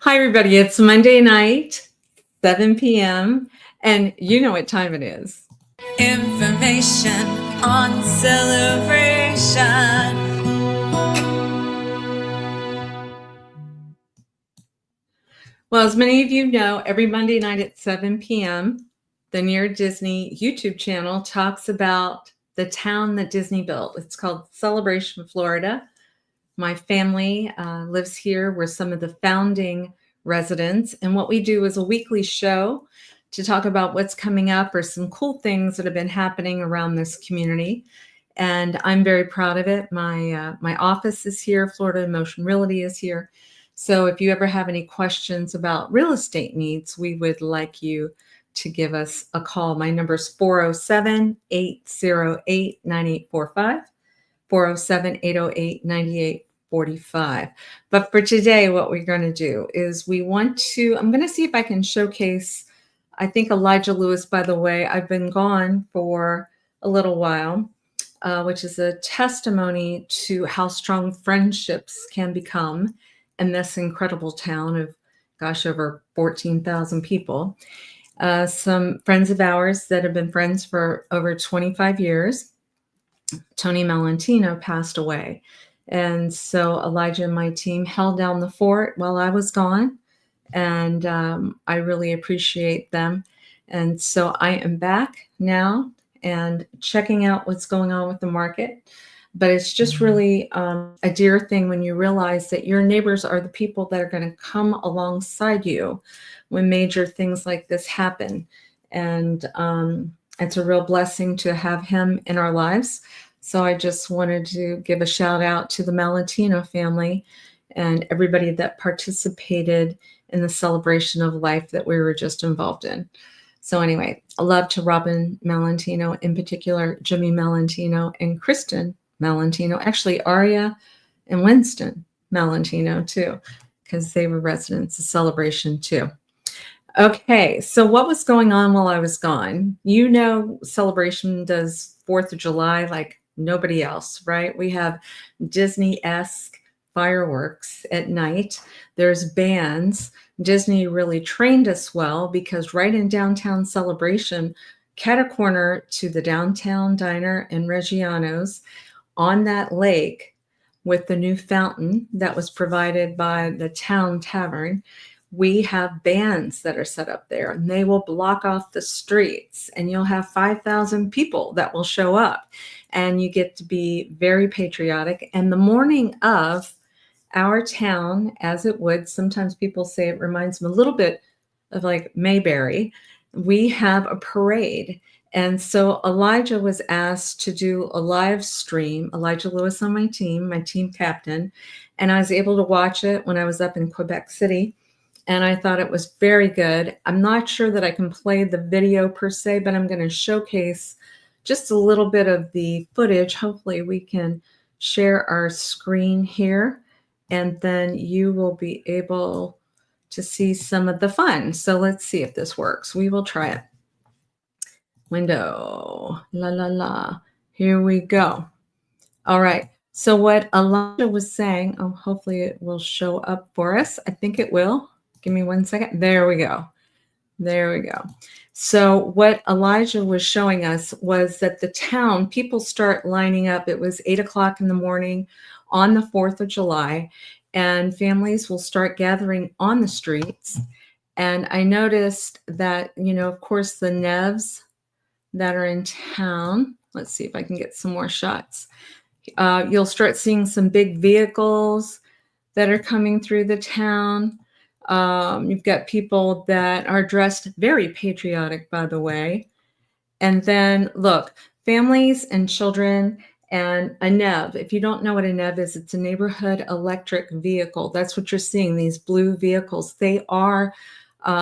Hi, everybody. It's Monday night, 7 p.m., and you know what time it is. Information on celebration. Well, as many of you know, every Monday night at 7 p.m., the Near Disney YouTube channel talks about the town that Disney built. It's called Celebration, Florida. My family lives here. We're some of the founding residents. And what we do is a weekly show to talk about what's coming up or some cool things that have been happening around this community. And I'm very proud of it. My office is here. Florida Motion Realty is here. So if you ever have any questions about real estate needs, we would like you to give us a call. My number is 407-808-9845. 407-808-9845. But for today, what we're going to do is I'm going to see if I can showcase, I think Elijah Lewis, by the way, I've been gone for a little while, which is a testimony to how strong friendships can become in this incredible town of, over 14,000 people. Some friends of ours that have been friends for over 25 years. Tony Malentino passed away. And so Elijah and my team held down the fort while I was gone. And I really appreciate them. And so I am back now and checking out what's going on with the market. But it's just really a dear thing when you realize that your neighbors are the people that are going to come alongside you when major things like this happen. And it's a real blessing to have him in our lives. So I just wanted to give a shout out to the Malentino family and everybody that participated in the celebration of life that we were just involved in. So anyway, a love to Robin Malentino, in particular, Jimmy Malentino and Kristen Malentino, actually Aria and Winston Malentino too, because they were residents of Celebration too. Okay, so what was going on while I was gone? You know, Celebration does 4th of July like nobody else, right? We have Disney-esque fireworks at night. There's bands. Disney really trained us well because right in downtown Celebration, catacorner to the downtown diner and Reggiano's on that lake with the new fountain that was provided by the town tavern, we have bands that are set up there and they will block off the streets and you'll have 5,000 people that will show up and you get to be very patriotic. And the morning of, our town, as it would, sometimes people say it reminds them a little bit of like Mayberry, we have a parade. And so Elijah was asked to do a live stream, Elijah Lewis on my team captain, and I was able to watch it when I was up in Quebec City. And I thought it was very good. I'm not sure that I can play the video per se, but I'm going to showcase just a little bit of the footage. Hopefully we can share our screen here, and then you will be able to see some of the fun. So let's see if this works. We will try it. Window, Here we go. All right. So what Elijah was saying, hopefully it will show up for us. I think it will. Give me 1 second. There we go. So what Elijah was showing us was that the town, people start lining up. It was 8 o'clock in the morning on the 4th of July, and families will start gathering on the streets. And I noticed that, of course, the Nevs that are in town, let's see if I can get some more shots. You'll start seeing some big vehicles that are coming through the town. You've got people that are dressed very patriotic, by the way. And then look, families and children and a NEV. If you don't know what a NEV is, it's a neighborhood electric vehicle. That's what you're seeing, these blue vehicles. They are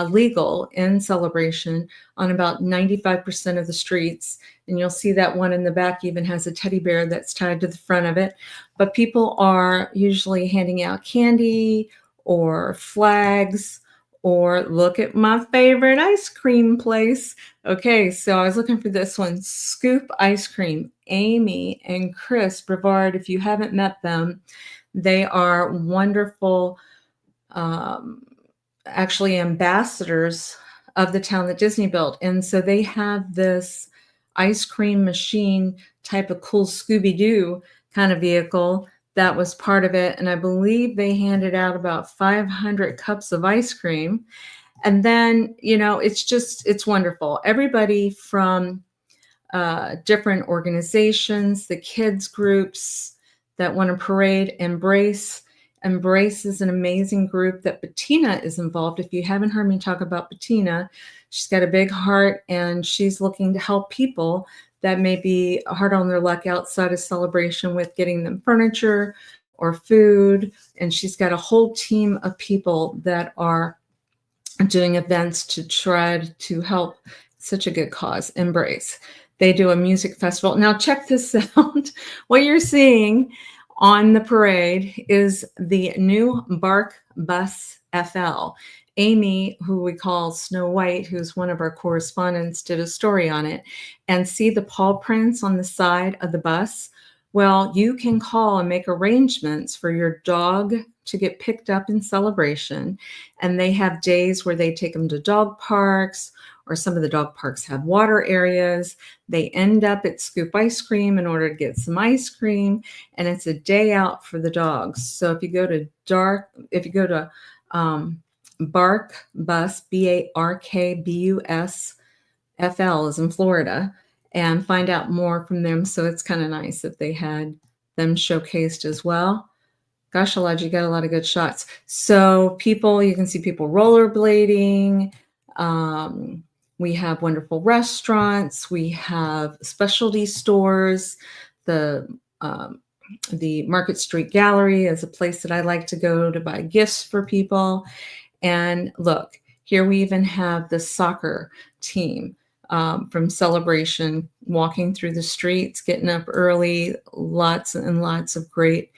legal in Celebration on about 95% of the streets. And you'll see that one in the back even has a teddy bear that's tied to the front of it. But people are usually handing out candy or flags, or look at my favorite ice cream place. Okay, so I was looking for this one, Scoop Ice Cream. Amy and Chris Brevard, if you haven't met them, they are wonderful actually ambassadors of the town that Disney built. And so they have this ice cream machine type of cool Scooby Doo kind of vehicle that was part of it. And I believe they handed out about 500 cups of ice cream. And then, it's wonderful. Everybody from different organizations, the kids groups that want to parade, Embrace is an amazing group that Bettina is involved. If you haven't heard me talk about Bettina, she's got a big heart and she's looking to help people that may be hard on their luck outside of celebration with getting them furniture or food. And she's got a whole team of people that are doing events to try to help such a good cause, Embrace. They do a music festival. Now check this out. What you're seeing on the parade is the new Bark Bus FL. Amy, who we call Snow White, who's one of our correspondents, did a story on it. And see the paw prints on the side of the bus? Well, you can call and make arrangements for your dog to get picked up in celebration. And they have days where they take them to dog parks, or some of the dog parks have water areas. They end up at Scoop Ice Cream in order to get some ice cream, and it's a day out for the dogs. So if you go to Bark Bus, BARKBUS FL is in Florida, and find out more from them. So it's kind of nice that they had them showcased as well. Gosh, Elijah, you got a lot of good shots. So you can see people rollerblading. We have wonderful restaurants. We have specialty stores. The Market Street Gallery is a place that I like to go to buy gifts for people. And look, here we even have the soccer team from Celebration walking through the streets, getting up early, lots and lots of great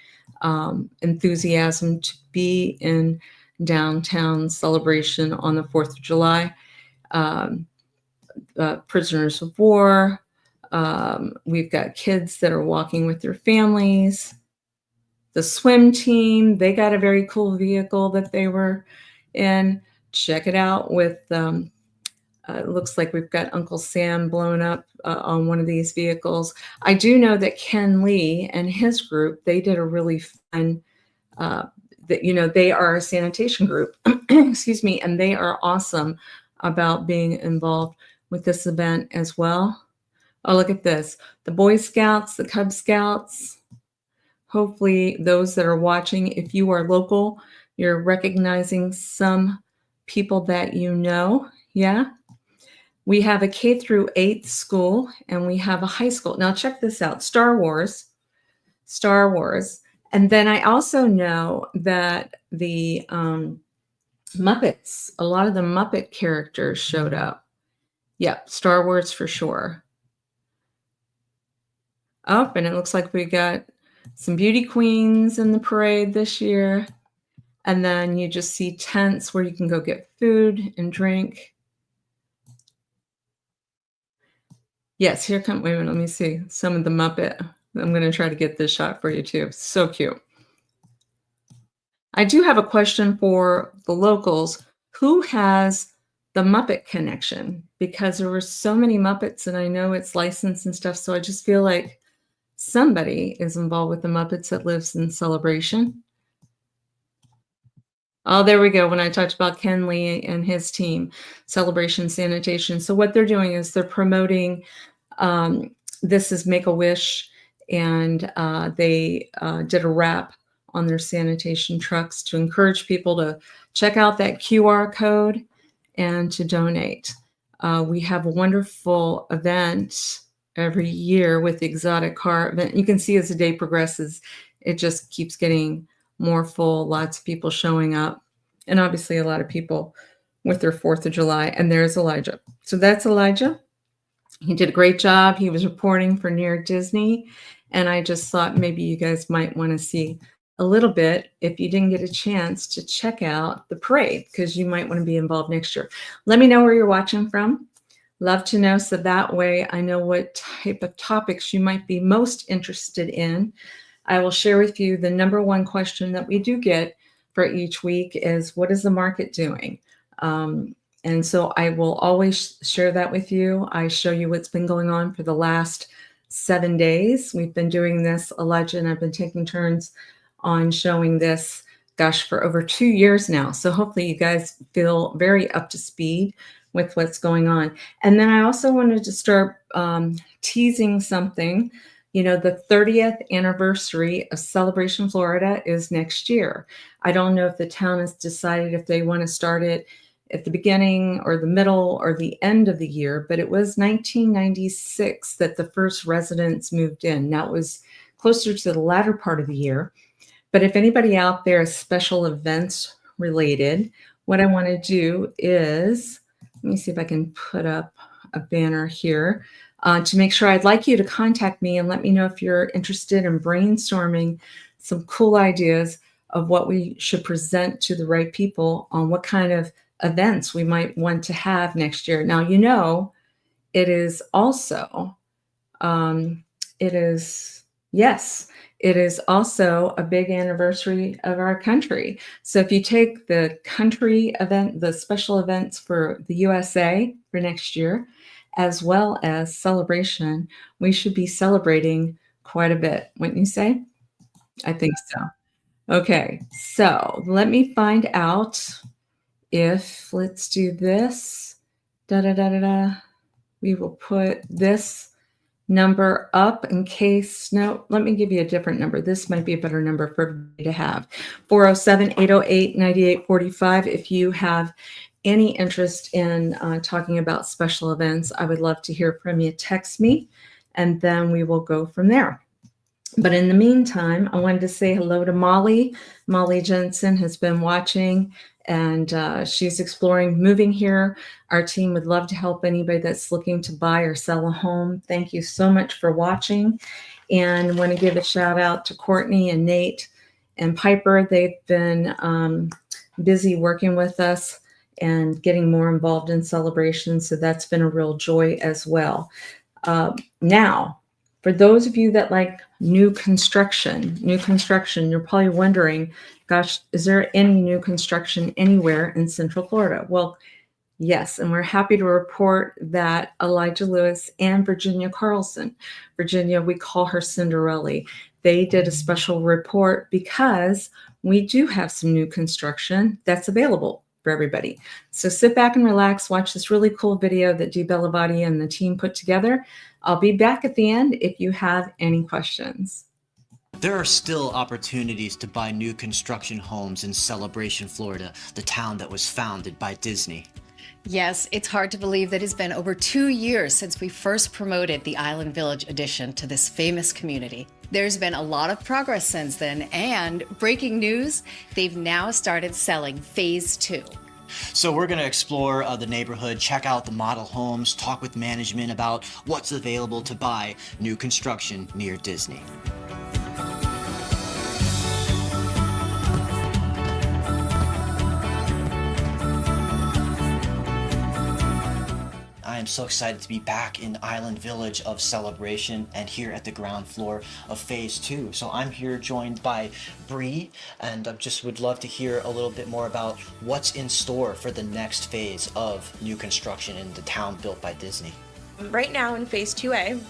enthusiasm to be in downtown Celebration on the 4th of July. Prisoners of war. We've got kids that are walking with their families. The swim team, they got a very cool vehicle that they were in. Check it out with, it looks like we've got Uncle Sam blown up on one of these vehicles. I do know that Ken Lee and his group, they did a really fun, they are a sanitation group, excuse me, and they are awesome about being involved with this event as well. Oh, look at this. The Boy Scouts, the Cub Scouts. Hopefully those that are watching, if you are local, you're recognizing some people that you know. Yeah. We have a K through 8th school and we have a high school. Now check this out. Star Wars. And then I also know that the Muppets, a lot of the Muppet characters showed up. Yep, Star Wars for sure. Oh, and it looks like we got some beauty queens in the parade this year. And then you just see tents where you can go get food and drink. Yes, wait a minute, let me see some of the Muppet. I'm going to try to get this shot for you too. So cute. I do have a question for the locals. Who has the Muppet connection? Because there were so many Muppets and I know it's licensed and stuff. So I just feel like somebody is involved with the Muppets that lives in Celebration. Oh, there we go. When I talked about Ken Lee and his team, Celebration Sanitation. So what they're doing is they're promoting, this is Make-A-Wish, and they did a wrap on their sanitation trucks to encourage people to check out that QR code and to donate. We have a wonderful event every year with the exotic car event. You can see as the day progresses, it just keeps getting more full, lots of people showing up, and obviously a lot of people with their 4th of July. And there's Elijah. So that's Elijah. He did a great job. He was reporting for Near Disney. And I just thought maybe you guys might want to see a little bit if you didn't get a chance to check out the parade, because you might want to be involved next year. Let me know where you're watching from. Love to know, so that way I know what type of topics you might be most interested in. I will share with you the #1 question that we do get for each week is what is the market doing? And so I will always share that with you. I show you what's been going on for the last 7 days. We've been doing this, Elijah and I've been taking turns on showing this, gosh, for over 2 years now. So hopefully you guys feel very up to speed with what's going on. And then I also wanted to start teasing something. You know, the 30th anniversary of Celebration Florida is next year. I don't know if the town has decided if they want to start it at the beginning or the middle or the end of the year, but it was 1996 that the first residents moved in. Now it was closer to the latter part of the year. But if anybody out there is special events related, what I want to do is, let me see if I can put up a banner here to make sure. I'd like you to contact me and let me know if you're interested in brainstorming some cool ideas of what we should present to the right people on what kind of events we might want to have next year. Now, you know, it is also, yes, it is also a big anniversary of our country. So if you take the country event, the special events for the USA for next year, as well as Celebration, we should be celebrating quite a bit, wouldn't you say? I think so. Okay, so let me find out if, let's do this, da da da da da. We will put this number up in case, no, let me give you a different number. This might be a better number for everybody to have. 407-808-9845. If you have any interest in talking about special events, I would love to hear from you. Text me, and then we will go from there. But in the meantime, I wanted to say hello to Molly. Molly Jensen has been watching, and she's exploring moving here. Our team would love to help anybody that's looking to buy or sell a home. Thank you so much for watching. And I want to give a shout out to Courtney and Nate and Piper. They've been busy working with us and getting more involved in celebrations. So that's been a real joy as well. Now, for those of you that like new construction, you're probably wondering, gosh, is there any new construction anywhere in Central Florida? Well, yes, and we're happy to report that Elijah Lewis and Virginia Carlson, Virginia, we call her Cinderella, they did a special report because we do have some new construction that's available for everybody. So sit back and relax, watch this really cool video that Dee Bellavati and the team put together. I'll be back at the end if you have any questions. There are still opportunities to buy new construction homes in Celebration, Florida, the town that was founded by Disney. Yes, it's hard to believe that it's been over 2 years since we first promoted the Island Village addition to this famous community. There's been a lot of progress since then, and breaking news, they've now started selling Phase 2. So we're going to explore the neighborhood, check out the model homes, talk with management about what's available to buy new construction near Disney. I am so excited to be back in Island Village of Celebration and here at the ground floor of Phase 2. So I'm here joined by Bree, and I just would love to hear a little bit more about what's in store for the next phase of new construction in the town built by Disney. Right now in Phase 2A,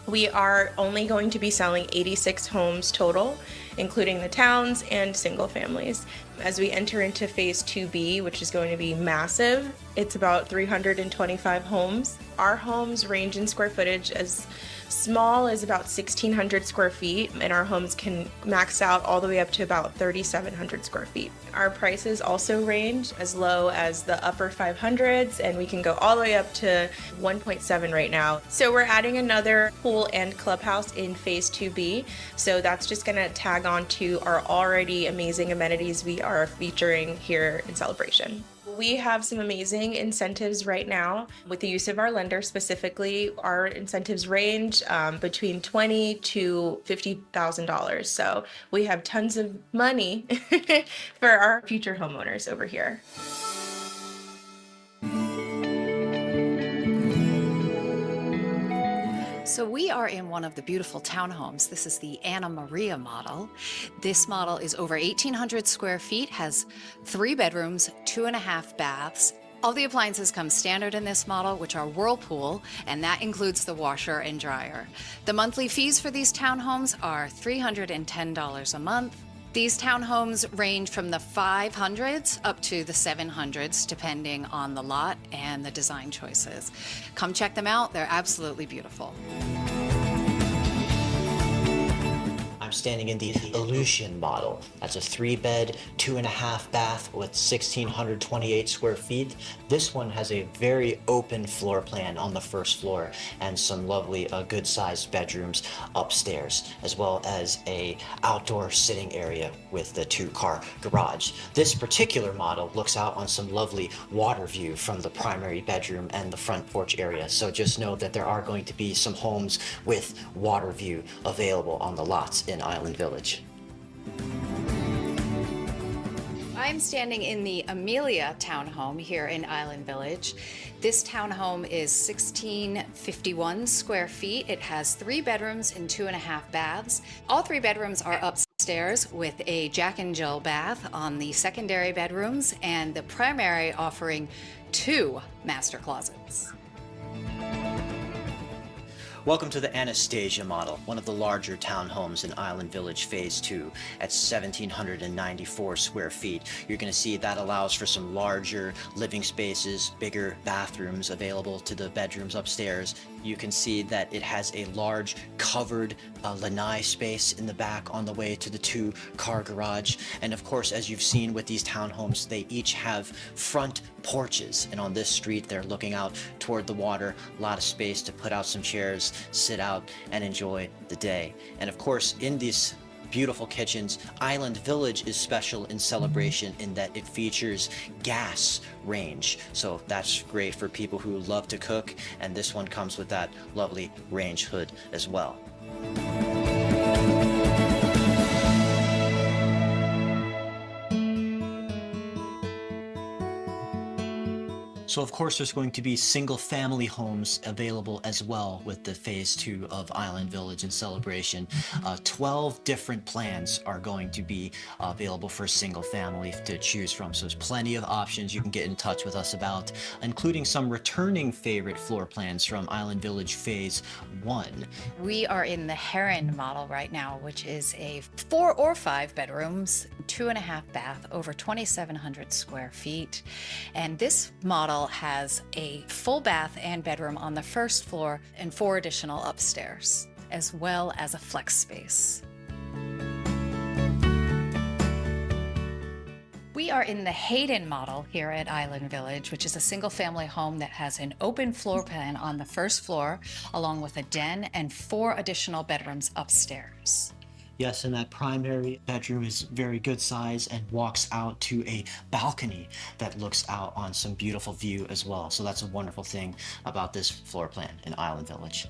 we are only going to be selling 86 homes total, including the towns and single families. As we enter into Phase 2B, which is going to be massive, it's about 325 homes. Our homes range in square footage as small as about 1,600 square feet, and our homes can max out all the way up to about 3,700 square feet. Our prices also range as low as the upper 500s, and we can go all the way up to 1.7 right now. So we're adding another pool and clubhouse in Phase 2B, so that's just gonna tag on to our already amazing amenities we are featuring here in Celebration. We have some amazing incentives right now with the use of our lender. Specifically, our incentives range between $20,000 to $50,000. So we have tons of money for our future homeowners over here. So we are in one of the beautiful townhomes. This is the Anna Maria model. This model is over 1,800 square feet, has 3 bedrooms, 2.5 baths. All the appliances come standard in this model, which are Whirlpool, and that includes the washer and dryer. The monthly fees for these townhomes are $310 a month. These townhomes range from the 500s up to the 700s, depending on the lot and the design choices. Come check them out. They're absolutely beautiful. I'm standing in the Illusion model. That's a 3-bed, 2.5 bath with 1,628 square feet. This one has a very open floor plan on the first floor and some lovely good-sized bedrooms upstairs, as well as a outdoor sitting area with the 2-car garage. This particular model looks out on some lovely water view from the primary bedroom and the front porch area. So just know that there are going to be some homes with water view available on the lots in Island Village. I'm standing in the Amelia townhome here in Island Village. This townhome is 1,651 square feet. It has 3 bedrooms and 2.5 baths. All 3 bedrooms are upstairs with a Jack and Jill bath on the secondary bedrooms, and the primary offering 2 master closets. Welcome to the Anastasia model, one of the larger townhomes in Island Village Phase 2 at 1,794 square feet. You're going to see that allows for some larger living spaces, bigger bathrooms available to the bedrooms upstairs. You can see that it has a large covered lanai space in the back on the way to the 2-car garage. And of course, as you've seen with these townhomes, they each have front porches. And on this street, they're looking out toward the water, a lot of space to put out some chairs, sit out and enjoy the day. And of course, in these beautiful kitchens, Island Village is special in celebration in that it features gas range. So that's great for people who love to cook, and this one comes with that lovely range hood as well. So of course there's going to be single family homes available as well with the Phase 2 of Island Village in celebration. 12 different plans are going to be available for single family to choose from. So there's plenty of options you can get in touch with us about, including some returning favorite floor plans from Island Village Phase 1. We are in the Heron model right now, which is a 4 or 5 bedrooms, 2.5 bath, over 2,700 square feet. And this model has a full bath and bedroom on the first floor and 4 additional upstairs, as well as a flex space. We are in the Hayden model here at Island Village, which is a single-family home that has an open floor plan on the first floor, along with a den and 4 additional bedrooms upstairs. Yes, and that primary bedroom is very good size and walks out to a balcony that looks out on some beautiful view as well. So that's a wonderful thing about this floor plan in Island Village.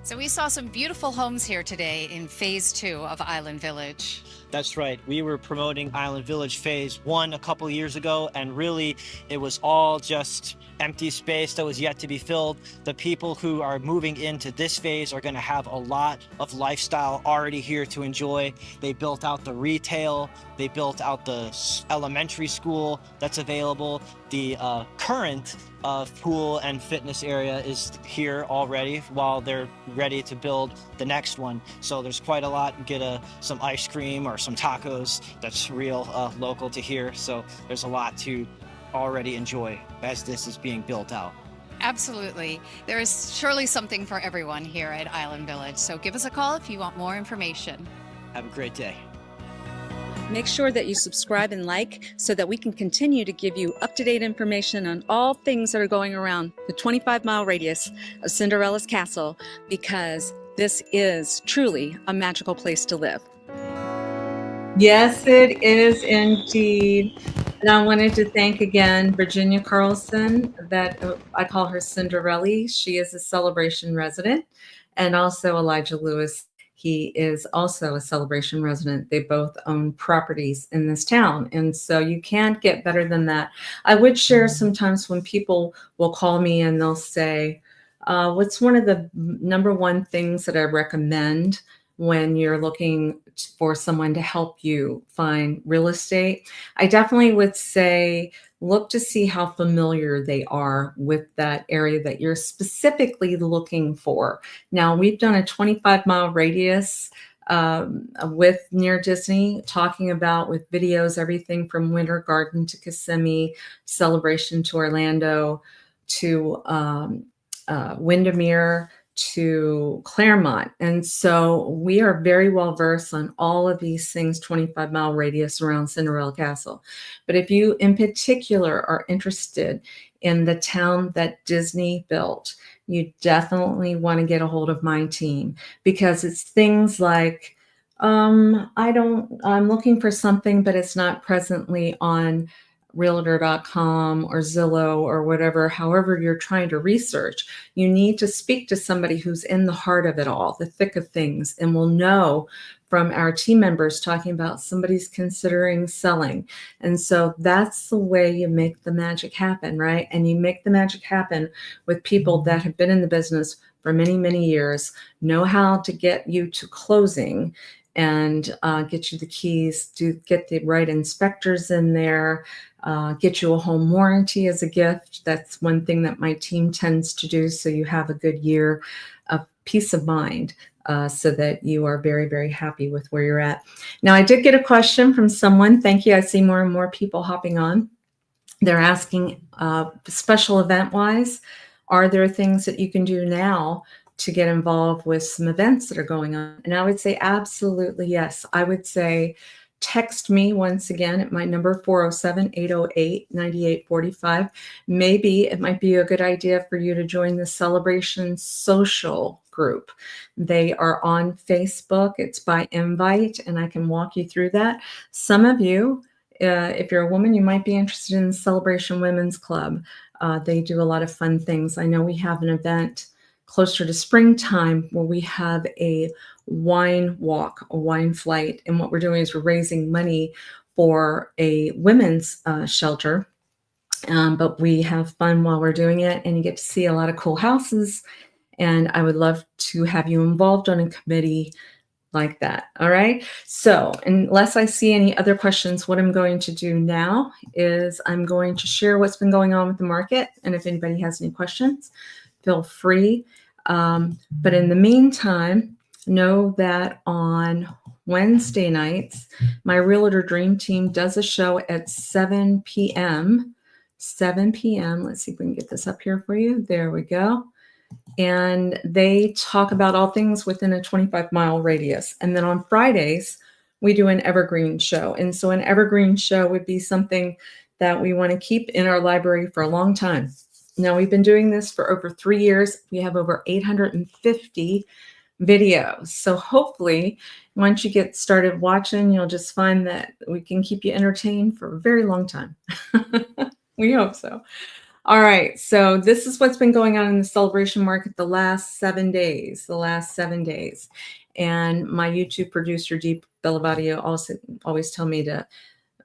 So we saw some beautiful homes here today in Phase 2 of Island Village. That's right. We were promoting Island Village Phase 1 a couple years ago, and really it was all just empty space that was yet to be filled. The people who are moving into this phase are going to have a lot of lifestyle already here to enjoy. They built out the retail, they built out the elementary school that's available. The current pool and fitness area is here already while they're ready to build the next one. So there's quite a lot. Get some ice cream or some tacos that's real local to here. So there's a lot to already enjoy as this is being built out. Absolutely. There is surely something for everyone here at Island Village. So give us a call if you want more information. Have a great day. Make sure that you subscribe and like so that we can continue to give you up-to-date information on all things that are going around the 25-mile radius of Cinderella's Castle, because this is truly a magical place to live. Yes, it is indeed. And I wanted to thank again Virginia Carlson, that I call her Cinderella. She is a Celebration resident, and also Elijah Lewis He is also a Celebration resident. They both own properties in this town. And so you can't get better than that. I would share sometimes when people will call me and they'll say, what's one of the number one things that I recommend when you're looking for someone to help you find real estate? I definitely would say look to see how familiar they are with that area that you're specifically looking for. Now, we've done a 25-mile radius with near Disney, talking about with videos, everything from Winter Garden to Kissimmee, Celebration to Orlando, to Windermere, to Claremont. And so we are very well versed on all of these things, 25-mile radius around Cinderella Castle. But if you in particular are interested in the town that Disney built, you definitely want to get a hold of my team, because it's things like, I'm looking for something, but it's not presently on realtor.com or Zillow or whatever, however you're trying to research. You need to speak to somebody who's in the heart of it all, the thick of things, and will know from our team members talking about somebody's considering selling. And so that's the way you make the magic happen, right? And you make the magic happen with people that have been in the business for many, many years, know how to get you to closing and get you the keys, to get the right inspectors in there, get you a home warranty as a gift. That's one thing that my team tends to do, so you have a good year of peace of mind, so that you are very, very happy with where you're at. Now, I did get a question from someone. Thank you. I see more and more people hopping on. They're asking, special event-wise, are there things that you can do now to get involved with some events that are going on? And I would say absolutely yes. I would say text me once again at my number 407-808-9845. Maybe it might be a good idea for you to join the Celebration social group. They are on Facebook. It's by invite, and I can walk you through that. Some of you, if you're a woman, you might be interested in the Celebration Women's Club. They do a lot of fun things. I know we have an event closer to springtime where we have a wine walk, a wine flight. And what we're doing is we're raising money for a women's shelter. But we have fun while we're doing it, and you get to see a lot of cool houses. And I would love to have you involved on a committee like that. All right. So unless I see any other questions, what I'm going to do now is I'm going to share what's been going on with the market. And if anybody has any questions, feel free. But in the meantime, know that on Wednesday nights, my Realtor Dream Team does a show at 7 p.m. 7 p.m. Let's see if we can get this up here for you. There we go. And they talk about all things within a 25-mile radius. And then on Fridays, we do an evergreen show. And so an evergreen show would be something that we want to keep in our library for a long time. Now, we've been doing this for over 3 years. We have over 850 videos. So hopefully, once you get started watching, you'll just find that we can keep you entertained for a very long time. We hope so. All right. So this is what's been going on in the Celebration market the last 7 days. And my YouTube producer, Deep Bellavadio, also always tell me to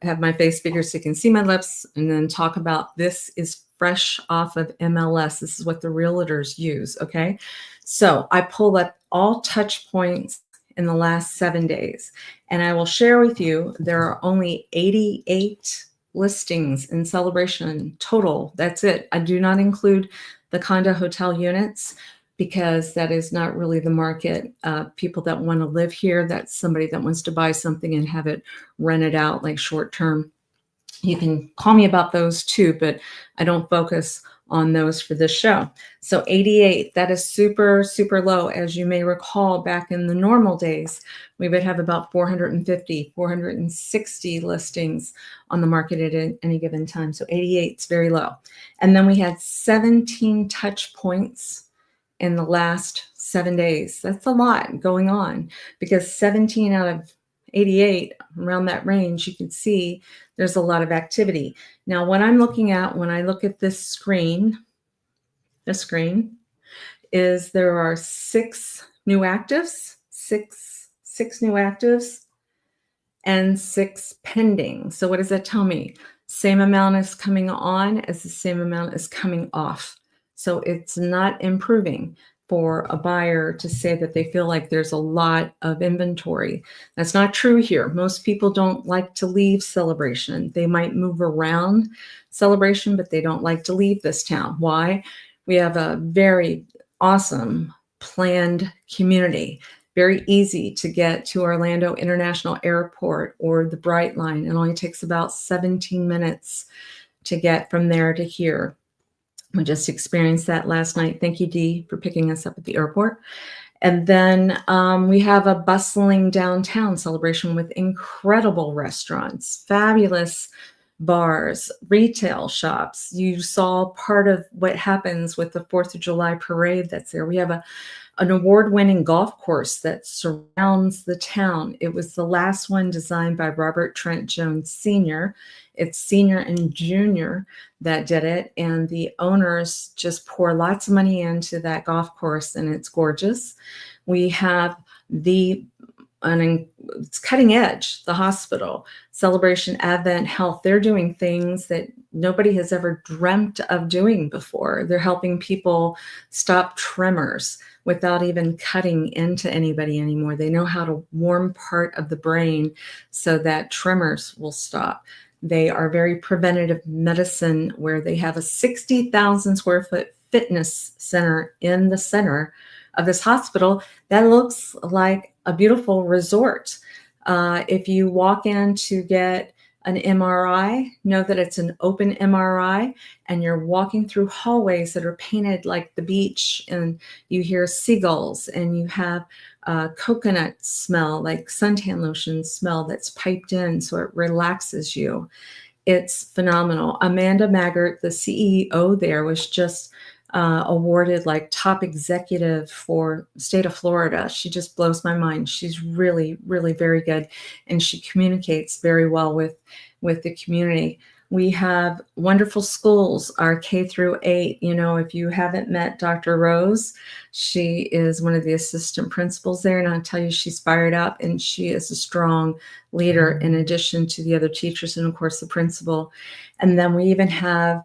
have my face bigger so you can see my lips, and then talk about this is fresh off of MLS. This is what the realtors use. Okay. So I pulled up all touch points in the last 7 days, and I will share with you, there are only 88 listings in Celebration total. That's it. I do not include the condo hotel units, because that is not really the market. People that want to live here, that's somebody that wants to buy something and have it rented out like short term. You can call me about those too, but I don't focus on those for this show. So 88, that is super, super low. As you may recall, back in the normal days, we would have about 450, 460 listings on the market at any given time. So 88 is very low. And then we had 17 touch points in the last 7 days. That's a lot going on, because 17 out of 88, around that range, you can see there's a lot of activity. Now, what I'm looking at when I look at this screen, is there are 6 new actives, six new actives and 6 pending. So what does that tell me? Same amount is coming on as the same amount is coming off. So it's not improving for a buyer to say that they feel like there's a lot of inventory. That's not true here. Most people don't like to leave Celebration. They might move around Celebration, but they don't like to leave this town. Why? We have a very awesome planned community. Very easy to get to Orlando International Airport or the Bright Line. It only takes about 17 minutes to get from there to here. We just experienced that last night. Thank you, Dee, for picking us up at the airport. And then we have a bustling downtown Celebration with incredible restaurants, fabulous bars, retail shops. You saw part of what happens with the 4th of July parade that's there. We have an award-winning golf course that surrounds the town. It was the last one designed by Robert Trent Jones Sr. It's senior and junior that did it, and the owners just pour lots of money into that golf course, and it's gorgeous. We have it's cutting edge, the hospital, Celebration Advent Health. They're doing things that nobody has ever dreamt of doing before. They're helping people stop tremors without even cutting into anybody anymore. They know how to warm part of the brain so that tremors will stop. They are very preventative medicine where they have a 60,000 square foot fitness center in the center of this hospital that looks like a beautiful resort. If you walk in to get an MRI, know that it's an open MRI, and you're walking through hallways that are painted like the beach, and you hear seagulls, and you have coconut smell, like suntan lotion smell that's piped in so it relaxes you. It's phenomenal. Amanda Maggart, the CEO there, was just awarded like top executive for state of Florida. She just blows my mind. She's really, really very good, and she communicates very well with the community. We have wonderful schools, our K through 8. You know, if you haven't met Dr. Rose, she is one of the assistant principals there, and I'll tell you, she's fired up, and she is a strong leader in addition to the other teachers and, of course, the principal. And then we even have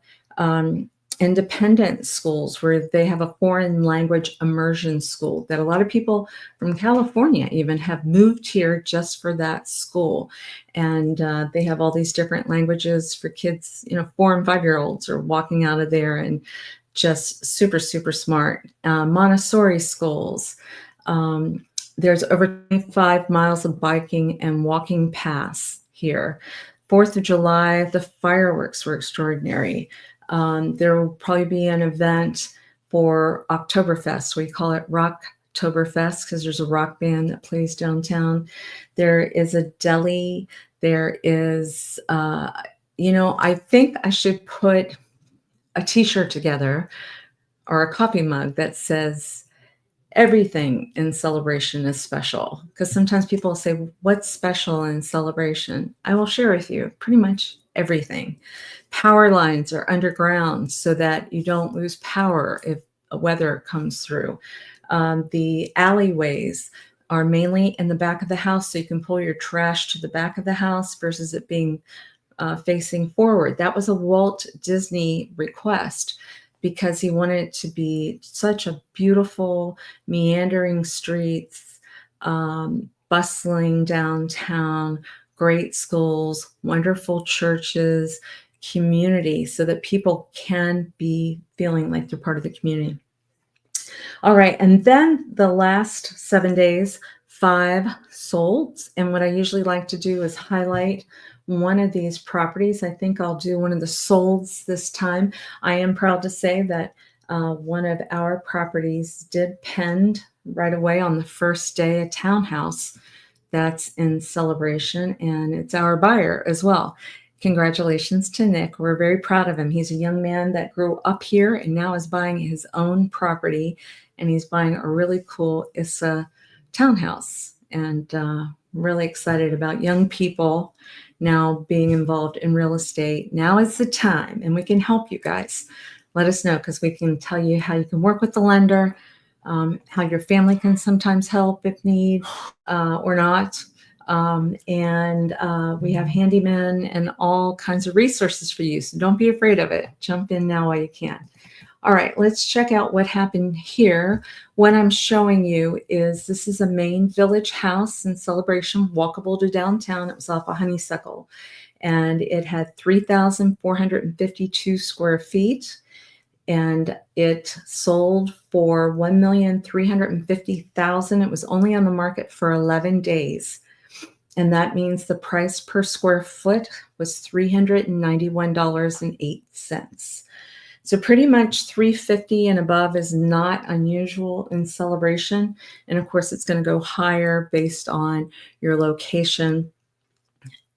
independent schools where they have a foreign language immersion school that a lot of people from California even have moved here just for that school. And they have all these different languages for kids, 4 and 5-year-olds are walking out of there and just super, super smart. Montessori schools. There's over 25 miles of biking and walking paths here. 4th of July, the fireworks were extraordinary. There will probably be an event for Oktoberfest. We call it Rocktoberfest because there's a rock band that plays downtown. There is a deli. There is, I think I should put a t-shirt together or a coffee mug that says everything in Celebration is special. Because sometimes people say, what's special in Celebration? I will share with you pretty much everything. Power lines are underground so that you don't lose power if weather comes through. The alleyways are mainly in the back of the house, so you can pull your trash to the back of the house versus it being facing forward. That was a Walt Disney request because he wanted it to be such a beautiful, meandering streets, bustling downtown, great schools, wonderful churches, community, so that people can be feeling like they're part of the community. All right, and then the last 7 days, 5 sold. And what I usually like to do is highlight one of these properties. I think I'll do one of the solds this time. I am proud to say that one of our properties did pend right away on the first day, a townhouse that's in Celebration, and it's our buyer as well. Congratulations to Nick. We're very proud of him. He's a young man that grew up here and now is buying his own property, and he's buying a really cool Issa townhouse. And really excited about young people now being involved in real estate. Now is the time, and we can help you guys. Let us know because we can tell you how you can work with the lender, how your family can sometimes help if need or not. And we have handymen and all kinds of resources for you. So don't be afraid of it. Jump in now while you can. All right, let's check out what happened here. What I'm showing you is this is a main village house in Celebration, walkable to downtown. It was off of Honeysuckle, and it had 3,452 square feet, and it sold for $1,350,000. It was only on the market for 11 days. And that means the price per square foot was $391.08. So pretty much $350 and above is not unusual in Celebration. And of course, it's going to go higher based on your location,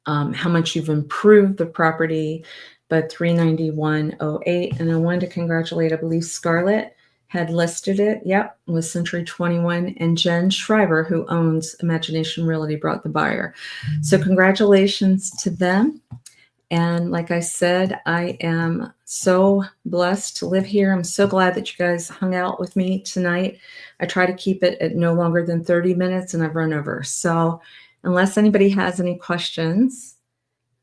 how much you've improved the property, but $391.08. And I wanted to congratulate, I believe Scarlett had listed it. Yep, with Century 21, and Jen Schreiber, who owns Imagination Realty, brought the buyer. So congratulations to them. And like I said, I am so blessed to live here. I'm so glad that you guys hung out with me tonight. I try to keep it at no longer than 30 minutes, and I've run over. So unless anybody has any questions,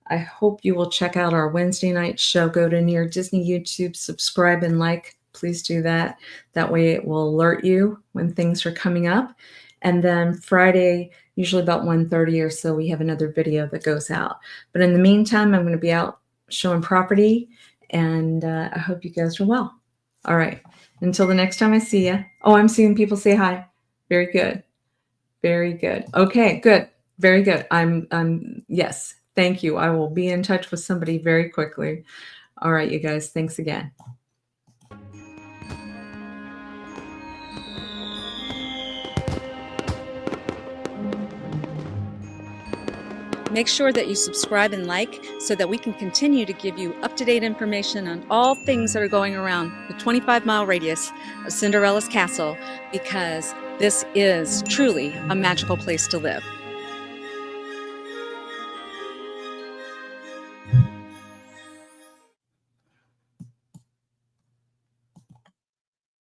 I hope you will check out our Wednesday night show. Go to Near Disney YouTube, subscribe and like. Please do that. That way it will alert you when things are coming up. And then Friday, usually about 1:30 or so, we have another video that goes out. But in the meantime, I'm going to be out showing property, and I hope you guys are well. All right. Until the next time I see you. Oh, I'm seeing people say hi. Very good. Very good. Okay, good. Very good. Yes. Thank you. I will be in touch with somebody very quickly. All right, you guys. Thanks again. Make sure that you subscribe and like so that we can continue to give you up-to-date information on all things that are going around the 25-mile radius of Cinderella's castle, because this is truly a magical place to live.